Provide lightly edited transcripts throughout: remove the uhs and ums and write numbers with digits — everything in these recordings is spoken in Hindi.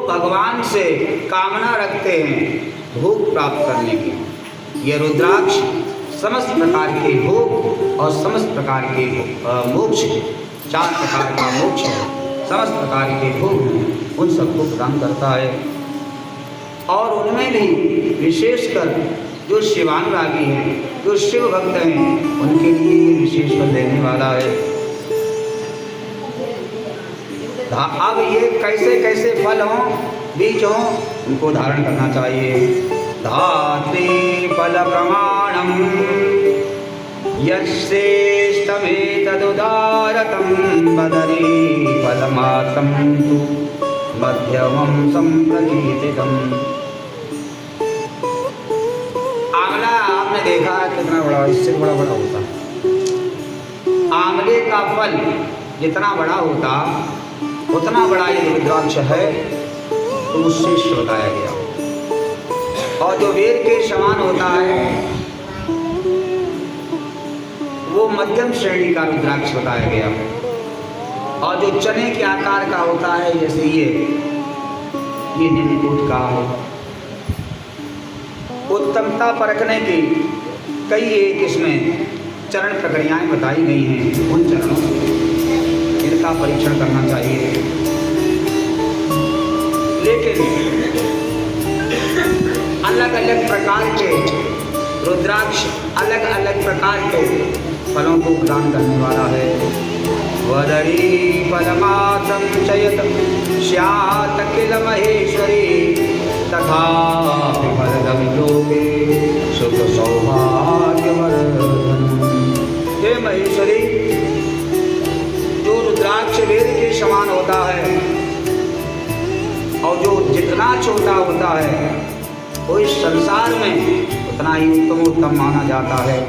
भगवान से कामना रखते हैं भोग प्राप्त करने की। ये रुद्राक्ष समस्त प्रकार के भोग और समस्त प्रकार के मोक्ष, 4 प्रकार का मोक्ष है, समस्त प्रकार के भोग उन सबको प्रदान करता है। और उनमें भी विशेषकर जो शिवानुरागी हैं, जो शिव भक्त हैं, उनके लिए ये विशेष फल देने वाला है। अब ये कैसे कैसे फल हों, बीज हों, उनको धारण करना चाहिए। धात्री फल प्रमाणम यश्रेष्ठमेतदुदारतं बदरी फलमात्रं तु मध्यमं संप्रकीर्तितम्। आंवला आपने देखा है कितना बड़ा, इससे बड़ा बड़ा होता। आंवले का फल जितना बड़ा होता उतना बड़ा ये रुद्राक्ष है, तो उससे बताया गया। और जो वेद के समान होता है वो मध्यम श्रेणी का रुद्राक्ष बताया गया। और जो चने के आकार का होता है जैसे ये निम्न कोटि का है। उत्तमता परखने की कई एक इसमें चरण प्रक्रियाएं बताई गई हैं। उन चरणों इनका परीक्षण करना चाहिए। लेकिन अलग अलग प्रकार के रुद्राक्ष अलग अलग प्रकार के फलों को प्रदान करने वाला है। वदरी फलमात्रं चयत स्यात् किल महेश्वरी तथा फलदं लोके सुख सौभाग्यवर्धनम्। हे महेश्वरी, जो रुद्राक्ष वेद के समान होता है और जो जितना छोटा होता है वो इस संसार में उतना ही उत्तम माना जाता है।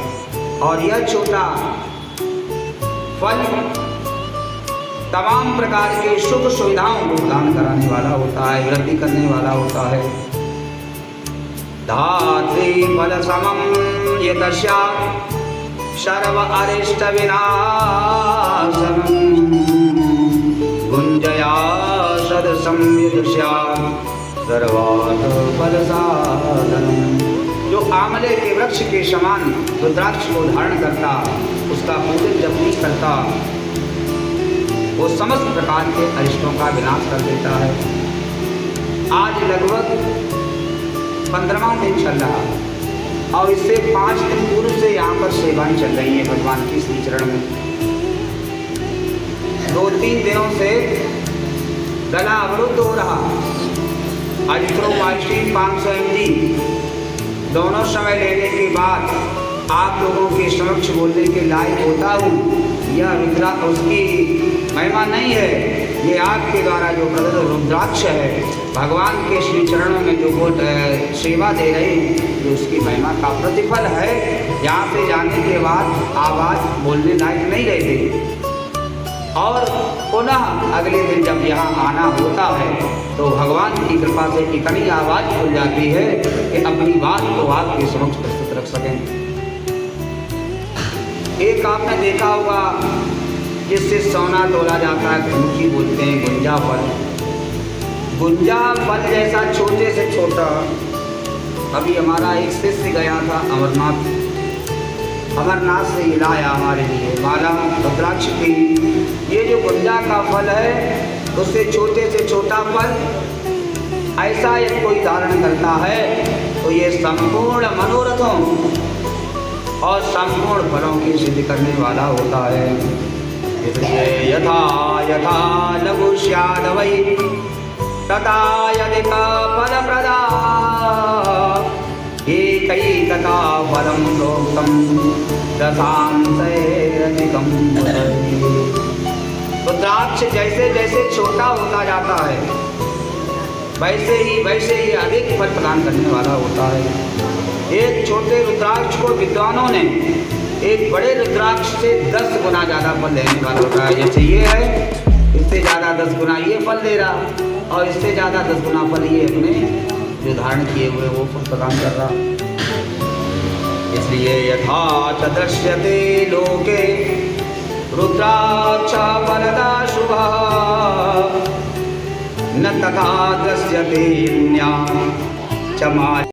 और यह छोटा फल तमाम प्रकार के सुख सुविधाओं को प्रदान कराने वाला होता है, वृद्धि करने वाला होता है। धात्री फल समम यतस्या सर्व अरिष्ट विनाशनम् गुंजया सद संयुतस्या सर्वार्थ फल साधनम्। जो आंवले के वृक्ष के समान रुद्राक्ष को धारण करता, उसका पूजन जब नहीं करता, वो समस्त प्रकार के अरिष्टों का विनाश कर देता है। आज लगभग 15वां दिन चल रहा और इससे 5 दिन पूर्व से यहाँ पर सेवाएं चल रही हैं भगवान की श्री चरण में। 2-3 दिनों से गला अवरुद्ध हो रहा। अजिथ्रोमाइसिन 500 mg दोनों समय लेने के बाद आप लोगों के समक्ष बोलने के लायक होता हूँ। यह रुद्राक्ष उसकी महिमा नहीं है, ये आपके द्वारा जो प्रदत्त रुद्राक्ष है भगवान के श्री चरणों में जो सेवा दे रहे हैं, जो उसकी महिमा का प्रतिफल है। यहाँ से जाने के बाद आवाज़ बोलने लायक नहीं रहती और पुनः अगले दिन जब यहाँ आना होता है तो भगवान की कृपा से इतनी आवाज़ खुल जाती है कि अपनी बात को आपके समक्ष प्रस्तुत रख सकें। एक आपने देखा होगा जिससे सोना तोला जाता है, गुंजी बोलते हैं, गुंजा फल। गुंजा फल जैसा छोटे से छोटा। अभी हमारा एक शिष्य गया था अमरनाथ से लाया हमारे लिए माला रुद्राक्ष की। ये जो गुंजा का फल है उससे छोटे से छोटा फल ऐसा यदि कोई धारण करता है तो ये संपूर्ण मनोरथों और संपूर्ण फलों की सिद्धि करने वाला होता है। इसलिए यथा यथा लघु स्याद वै तथा यदिक फलप्रदा एकैकता फलं प्रोक्तं दशांशैरधिकं। रुद्राक्ष जैसे जैसे छोटा होता जाता है वैसे ही अधिक फल प्रदान करने वाला होता है। एक छोटे रुद्राक्ष को विद्वानों ने एक बड़े रुद्राक्ष से 10 गुना ज़्यादा फल देने वाला होता है। जैसे ये है, इससे ज़्यादा 10 गुना ये फल दे रहा और इससे ज़्यादा 10 गुना फल ये अपने जो धारण किए हुए वो फल प्रदान कर रहा। इसलिए यथा च दृश्यते लोके रुद्राक्ष फलदा शुभः न तथा दृश्यते अन्या चमा